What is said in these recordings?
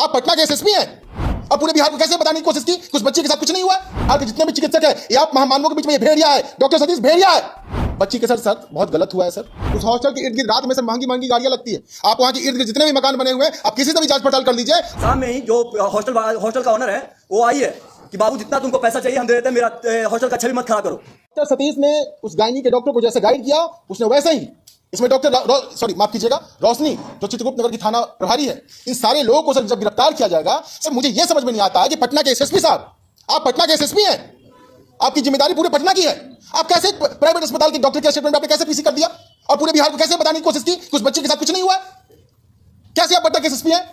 आप पटना के एसएसपी हैं। अब पूरे बिहार को कैसे बताने की कोशिश की कुछ बच्चे के साथ कुछ नहीं हुआ। बिहार के जितने भी चिकित्सक है ये आप महामानवों के बीच में ये भेड़िया है, डॉक्टर सतीश भेड़िया है। बच्ची के सर बहुत गलत हुआ है सर। उस हॉस्टल के इर्द गिर्द रात में सर महंगी महंगी गाड़ियां लगती है। आप वहां के इर्द गिर्द जितने भी मकान बने हुए हैं आप किसी से भी जांच पड़ताल कर लीजिए। शाम में ही जो हॉस्टल का ओनर है वो आई है कि बाबू जितना तुमको पैसा चाहिए हम दे देते हैं, मेरा हॉस्टल का छवि मत खड़ा करो। डॉक्टर सतीश ने उस गायनी के डॉक्टर को जैसे गाइड किया उसने वैसे ही इसमें डॉक्टर माफ कीजिएगा रोशनी जो चित्रगुप्त नगर की थाना प्रभारी है, इन सारे लोगों को सर जब गिरफ्तार किया जाएगा सर मुझे यह समझ में नहीं आता है कि पटना के एसएसपी साहब, आप पटना के एसएसपी हैं, आपकी जिम्मेदारी पूरे पटना की है। आप कैसे प्राइवेट अस्पताल के डॉक्टर के स्टेटमेंट आपने कैसे पीसी कर दिया और पूरे बिहार को कैसे बताने की कोशिश की कुछ बच्चे के साथ कुछ नहीं हुआ। कैसे आप पटना के एसएसपी हैं?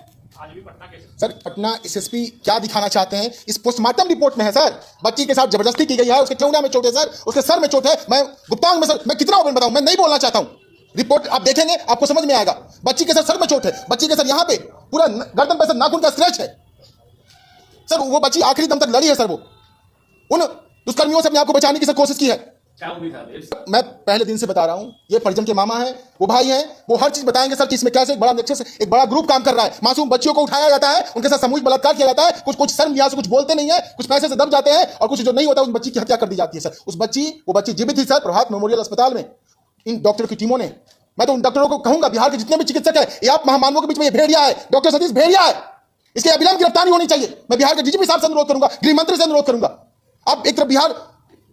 सर पटना एसएसपी क्या दिखाना चाहते हैं इस पोस्टमार्टम रिपोर्ट में है सर, बच्ची के साथ जबरदस्ती की गई है, उसके चौड़ा में चोट है सर, उसके सर में चोट है। मैं गुप्तांग में सर मैं कितना ओपन बताऊं, मैं नहीं बोलना चाहता हूं। रिपोर्ट आप देखेंगे आपको समझ में आएगा। बच्ची के सर में चोट है, बच्ची के सर यहाँ पे पूरा गर्दन पे सर नाखून का स्क्रैच है सर। वो बच्ची आखिरी दम तक लड़ी है सर। वो उन दुष्कर्मियों से अपने आपको बचाने की सर कोशिश की है। मैं पहले दिन से बता रहा हूं, ये परिजन के मामा हैं, वो भाई हैं, वो हर चीज बताएंगे सर कि इसमें कैसे एक बड़ा नेक्सस, एक बड़ा ग्रुप काम कर रहा है। मासूम बच्चियों को उठाया जाता है, उनके साथ सामूहिक बलात्कार किया जाता है, कुछ शर्म लिहाज से कुछ बोलते नहीं है, कुछ पैसे से दब जाते हैं और कुछ जो नहीं होता उस बच्ची की हत्या कर दी जाती है सर। वो बच्ची जीवित थी सर प्रभात मेमोरियल अस्पताल में इन डॉक्टर की टीमों ने। मैं तो उन डॉक्टरों को कहूंगा बिहार के जितने भी चिकित्सक है ये आप महामानवों के बीच में ये भेड़िया है, डॉक्टर सतीश भेड़िया है, इसके अविलंब गिरफ्तारी होनी चाहिए। मैं बिहार के डीजीपी साहब से अनुरोध करूंगा, गृह मंत्री से अनुरोध करूंगा। आप एक तरफ बिहार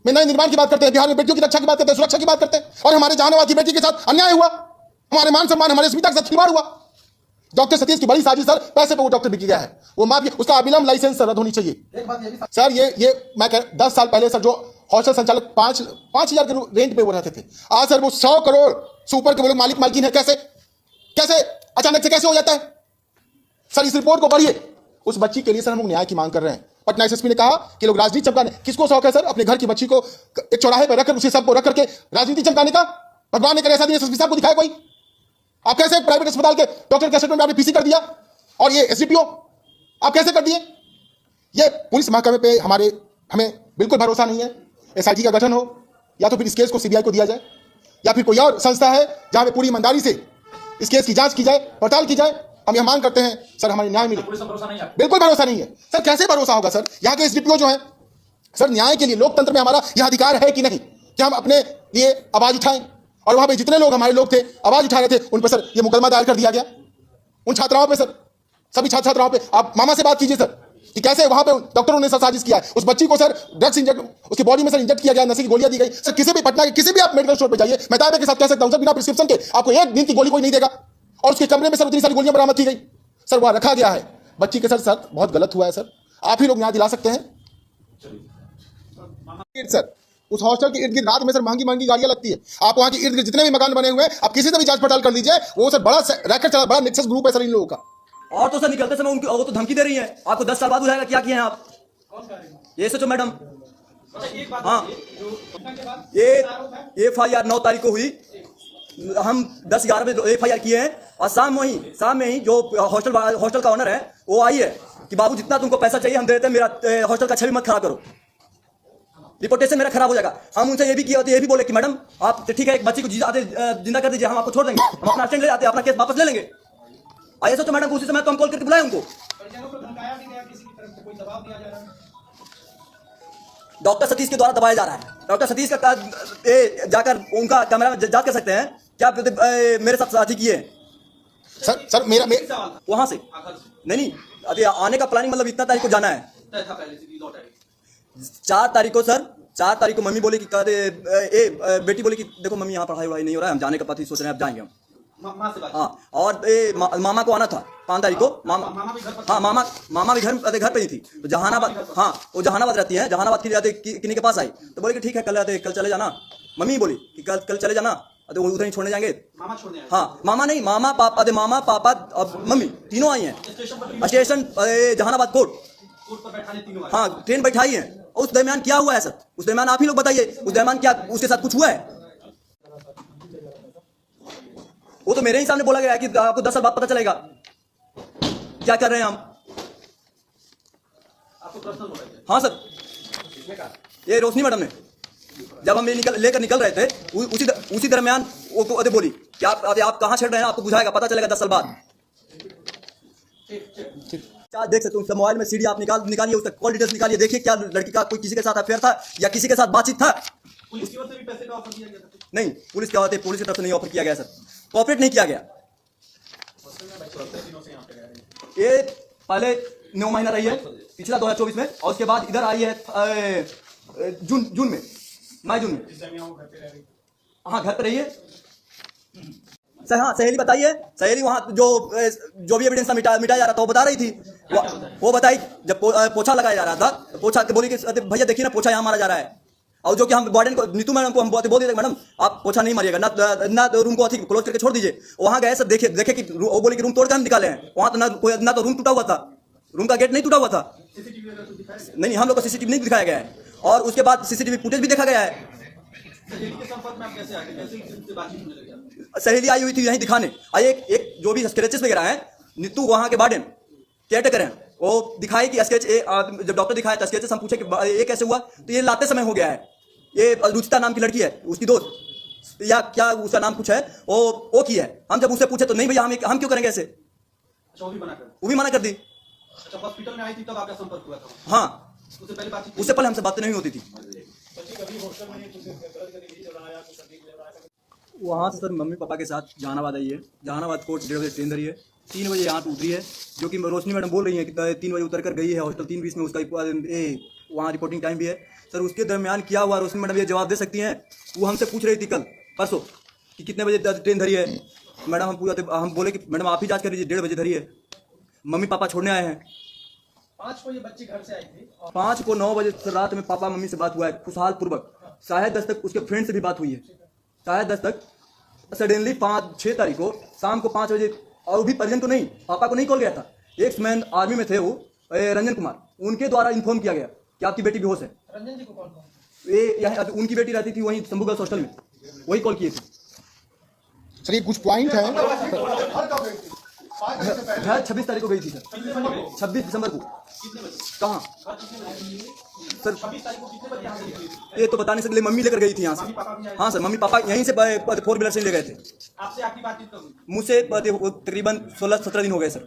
में नए निर्माण की बात करते हैं, बिहार में बेटियों की रक्षा की बात करते हैं, सुरक्षा की बात करते हैं, और हमारे जहानाबाद की बेटी के साथ अन्याय हुआ, हमारे मान सम्मान हमारे अस्मिता के साथ खिलवाड़ हुआ। डॉक्टर सतीश की बड़ी साजिश सर, पैसे पे वो डॉक्टर बिक गया है, वो माफिया, उसका अविलंब लाइसेंस रद्द होनी चाहिए सर। ये मैं 10 साल पहले सर जो हॉस्टल संचालक 5,000 के रेंट पे वो रहते थे, आज सर वो 100 करोड़ से ऊपर के वो लोग मालिक मालकिन है। कैसे अचानक से कैसे हो जाता है सर? इस रिपोर्ट को पढ़िए। उस बच्ची के लिए सर हम लोग न्याय की मांग कर रहे हैं। पटना एसएसपी ने कहा कि लोग राजनीति चमकाने, किसको शौक है सर अपने घर की बच्ची को एक चौराहे पर रखकर उसे सबको रख करके राजनीति चमकाने का? भगवान ने करे ऐसा दिन एसएसपी साहब को दिखाया कोई? आप कैसे प्राइवेट अस्पताल के डॉक्टर के स्टेटमेंट में आपने पीसी कर दिया और ये एसडीपीओ आप कैसे कर दिए? ये पुलिस महकमे पे हमें बिल्कुल भरोसा नहीं है। एसआईटी का गठन हो या तो फिर इस केस को सीबीआई को दिया जाए या फिर कोई और संस्था है जहां पे पूरी ईमानदारी से इस केस की जांच की जाए, पड़ताल की जाए। हम यह मांग करते हैं सर हमारी न्याय मिले। बिल्कुल भरोसा नहीं है सर। कैसे भरोसा होगा सर? यहाँ के एसडीपीओ जो है सर, न्याय के लिए लोकतंत्र में हमारा यह अधिकार है कि नहीं कि हम अपने लिए आवाज उठाएं? और वहां पे जितने लोग हमारे लोग थे आवाज उठा रहे थे उन पर सर ये मुकदमा दायर कर दिया गया। उन छात्राओं पे सर, सभी छात्राओं पे आप मामा से बात कीजिए सर कि कैसे वहां पे डॉक्टरों ने साजिश किया है। उस बच्ची को सर ड्रग्स इंजेक्ट उसकी बॉडी में सर इंजेक्ट किया गया, नशे की गोलियां दी गई सर। किसी भी पटना के किसी भी आप मेडिकल स्टोर पे जाइए, मैं दावे के साथ कह सकता हूं सर बिना प्रिस्क्रिप्शन के आपको एक दिन की गोली कोई नहीं देगा। और उसके कमरे में सर उतनी सारी गोलियां बरामद की गई सर, वहां रखा गया है। बच्ची के सर बहुत गलत हुआ है सर। आप ही लोग न्याय दिला सकते हैं सर। उस हॉस्टल के इर्द गिर्द रात में सर महंगी महंगी गाड़ियां लगती है। आप वहां के इर्द गिर्द जितने भी मकान बने हुए हैं आप किसी से भी जांच पड़ताल कर लीजिए। वो सर बड़ा रैकेट चला, बड़ा नेक्सस ग्रुप है सर इन लोगों का। और तो सर निकलते समय उनकी वो तो धमकी दे रही है आपको 10 साल बाद बुझाएगा क्या किए हैं आप। ये सोचो मैडम। हाँ, ये FIR 9 तारीख को हुई, हम 10-11 में FIR किए हैं और शाम में ही जो हॉस्टल का ओनर है वो आई है कि बाबू जितना तुमको पैसा चाहिए हम दे देते हैं, मेरा हॉस्टल का छवि मत खड़ा करो, रिपोर्टेशन मेरा खराब हो जाएगा। हम उनसे ये भी किया, ये भी बोले कि मैडम आप ठीक है एक बच्ची को जिंदा कर दीजिए, हम आपको छोड़ देंगे, हम अपना स्टैंड ले जाते हैं, अपना केस वापस ले लेंगे। आइए सोचो मैडम, उसी समय तो हम कॉल करके बुलाए उनको। डॉक्टर सतीश के द्वारा दबाया जा रहा है। डॉक्टर सतीश का जाकर उनका कैमरा में जांच कर सकते हैं क्या मेरे साथ साथी किए सर मेरा वहां से नहीं अभी आने का प्लानिंग, मतलब इतना तारीख को जाना है। 4 तारीख को सर, 4 तारीख को मम्मी बोली कि बेटी बोली कि देखो मम्मी यहाँ पढ़ाई वढ़ाई नहीं हो रहा है, हम जाने का पति सोच रहे हैं, अब जाएंगे हम। हाँ, और मामा को आना था 5 तारीख को। मामा भी घर पे ही थी, तो जहानाबाद, हाँ वो जहानाबाद रहती है, जहानाबाद की किन्हीं के पास आई तो बोले कि ठीक है कल चले जाना। मम्मी बोली कि कल चले जाना, तो उधर ही छोड़ने जाएंगे। हाँ, मामा नहीं, मामा पापा और मम्मी तीनों आई हैं स्टेशन जहानाबाद कोर्ट। हाँ, ट्रेन बैठाई है। उस दरमियान क्या हुआ है सर? उस दरमियान आप ही लोग बताइए, उस दरमियान क्या उसके साथ कुछ हुआ है? वो तो मेरे ही सामने बोला गया है कि आपको 10 साल बाद पता चलेगा क्या कर रहे हैं हम। हाँ सर, ये रोशनी मैडम ने जब हम लेकर निकल रहे थे उसी दरमियान वो बोली कि आप कहाँ छेड़ रहे हैं, आपको बुझाएगा, पता चलेगा 10 साल बाद। क्या देख सकते हो उसका मोबाइल में सीडी आप निकालिए, उसका कॉल डिटेल्स निकालिए, देखिए क्या लड़की का कोई किसी के साथ अफेयर था या किसी के साथ बातचीत था। पुलिस की ओर से भी पैसे का ऑफर दिया गया था? नहीं, पुलिस क्या होती है, पुलिस की तरफ से नहीं ऑफर किया गया सर, कॉपरेट नहीं किया गया। ये पहले 9 महीना रही है पिछला 2024 में, और उसके बाद इधर आई है जून में, मई जून में। हाँ, घर पे रही है सर। हाँ, सहेली बताइए, सहेली वहाँ जो भी एविडेंस मिटाया जा रहा था वो बता रही थी। वो बताई जब पोछा लगाया जा रहा था, पोछा बोली कि भैया देखिए ना, पोछा यहाँ मारा जा रहा है। और जो कि हम वार्डन को, नीतू मैडम को हम बोल दिए मैडम आप पोछा नहीं मारिएगा ना रूम को क्लोज करके छोड़ दीजिए। वहाँ गए सर, देखे कि वो बोले कि रूम तोड़ कर हम निकाले हैं। वहाँ तो ना तो रूम टूटा हुआ था, रूम का गेट नहीं टूटा हुआ था। नहीं, हम लोग को सीसीटीवी नहीं दिखाया गया है, और उसके बाद सीसीटीवी फुटेज भी देखा गया है। सहेली के संपर्क में आप कैसे आ गए, कैसे उससे बातचीत होने लगी आपकी? सहेली आई हुई थी यहीं दिखाने, एक जो भी स्क्रेचेस वगैरह हैं, नीतू वहाँ के वार्डन केयरटेकर हैं, वो दिखाई कि स्केच जब डॉक्टर दिखाया था स्केचेस, हम पूछे कि ये कैसे हुआ, तो ये लाते समय हो गया है। ये रुचिता नाम की लड़की है, उसकी दोस्त या क्या उसका नाम कुछ है, वो की है। हम जब उससे पूछे तो नहीं भैया हम क्यों करेंगे ऐसे, अच्छा, वो भी मना कर दी। अच्छा, हॉस्पिटल में आई थी तब आपका संपर्क हुआ था? हाँ, उससे पहले बातचीत? उससे पहले हमसे बातें नहीं होती थी। वहाँ से सर मम्मी पापा के साथ जहानाबाद आई है, जहानाबाद कोर्ट 1:30 बजे ट्रेन धरी है, 3 बजे यहाँ पे उतरी है, जो कि रोशनी मैडम बोल रही है कि 3 बजे उतर कर गई है हॉस्टल, 3:20 में उसका वहाँ रिपोर्टिंग टाइम भी है। सर उसके दरमियान क्या हुआ रोशनी मैडम ये जवाब दे सकती हैं। वो हमसे पूछ रही थी कल परसों कि कितने बजे ट्रेन धरी है। मैडम हम बोले कि मैडम आप ही जाँच कर लीजिए, 1:30 बजे धरी है। मम्मी पापा छोड़ने आए हैं। 5 को ये बच्चे घर से आई थी? 5 को 9 बजे रात में पापा मम्मी से बात हुआ है खुशहाल पूर्वक। 10:30 तक उसके फ्रेंड से भी बात हुई है, 10:30 तक। सडनली 5-6 तारीख को शाम को 5 बजे, और भी परिजन को नहीं, पापा को नहीं कॉल गया था, एक्समैन आर्मी में थे वो रंजन कुमार, उनके द्वारा इन्फॉर्म किया गया कि आपकी बेटी बेहोश है। रंजन जी को कॉल? ये यहाँ उनकी बेटी रहती थी वहीं शंभू गर्ल्स हॉस्टल में, वही कॉल किए थे। सर ये कुछ पॉइंट है। घर 26 तारीख को गई थी सर, 26 दिसंबर को। कहाँ सर? 26 तारीख को कितने बजे यहाँ से निकली थी? ये तो बता नहीं सकते, मम्मी लेकर गई थी यहाँ से। हाँ सर, मम्मी पापा यहीं से 4 व्हीलर से ले गए थे। आपसे आपकी बातचीत कब हुई? मुझसे तकरीबन 16-17 दिन हो गए सर,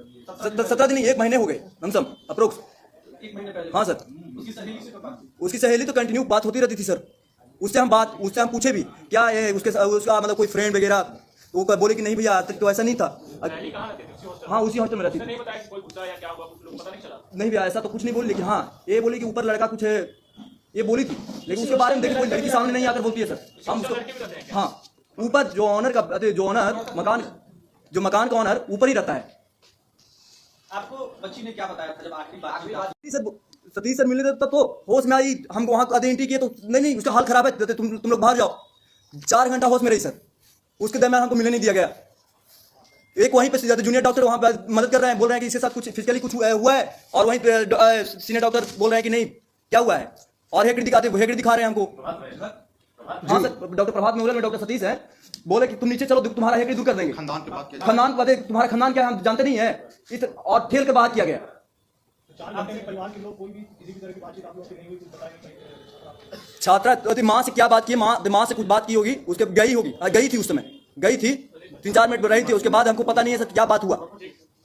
17 दिन 1 महीने हो गए लमसम अप्रोक्स। 1 महीने पहले? हाँ सर। उसकी सहेली से कब बात हुई? उसकी सहेली तो कंटिन्यू बात होती रहती थी सर। उससे हम पूछे भी क्या है उसका मतलब कोई फ्रेंड वगैरह, वो बोले कि नहीं भैया आज तक तो ऐसा नहीं था। हाँ, उसी हॉस्टल में रहती थी। नहीं भैया ऐसा तो कुछ नहीं बोली, लेकिन हाँ ये बोली कि ऊपर लड़का कुछ है, ये बोली थी। लेकिन उसके बारे में देखिए कोई लड़की सामने नहीं आकर बोलती है सर। हम उसको, हाँ, ऊपर जो ऑनर मकान का ऑनर ऊपर ही रहता है। आपको बच्ची ने क्या बताया था जब आखिरी बात? सतीश सर मिले थे तो होश में आई, हम वहाँ आइडेंटिटी किए तो नहीं उसका हाल खराब है, तुम लोग बाहर जाओ। 4 घंटा होश में रही सर, उसके दरमियान हमको मिलने नहीं दिया गया। एक वहीं पे जूनियर डॉक्टर वहाँ पे मदद कर रहे हैं, बोल रहे हैं कि इसके साथ कुछ फिजिकली कुछ हुआ है, और वहीं पे सीनियर डॉक्टर बोल रहे हैं कि नहीं क्या हुआ है, और हेकड़ी दिखा रहे हैं हमको। हाँ सर, डॉक्टर प्रभात मेहुला में डॉक्टर सतीश है, बोले कि तुम नीचे चलो तुम्हारा हेकड़ी दूर कर देंगे। खानदान की बात है, तुम्हारा खानदान क्या है हम जानते नहीं है, और ठेल के बात किया गया। छात्रा माँ से क्या बात की, माँ से कुछ बात की होगी, उसके गई थी उस समय, गई थी 3-4 मिनट रही थी, उसके बाद हमको पता नहीं है सर क्या बात हुआ,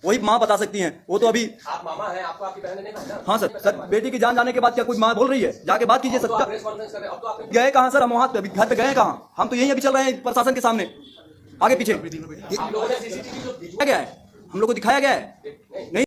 वही माँ बता सकती हैं। वो तो अभी आप मामा हैं, आपको आपकी बहन ने नहीं कहा? हाँ सर, बेटी की जान जाने के बाद क्या कोई माँ बोल रही है, जाके बात कीजिए सर। गए कहाँ सर, हम वहाँ घर पे गए कहाँ, हम तो यहीं अभी चल रहे हैं प्रशासन के सामने आगे पीछे। क्या गया है, हम लोग को दिखाया गया है नहीं।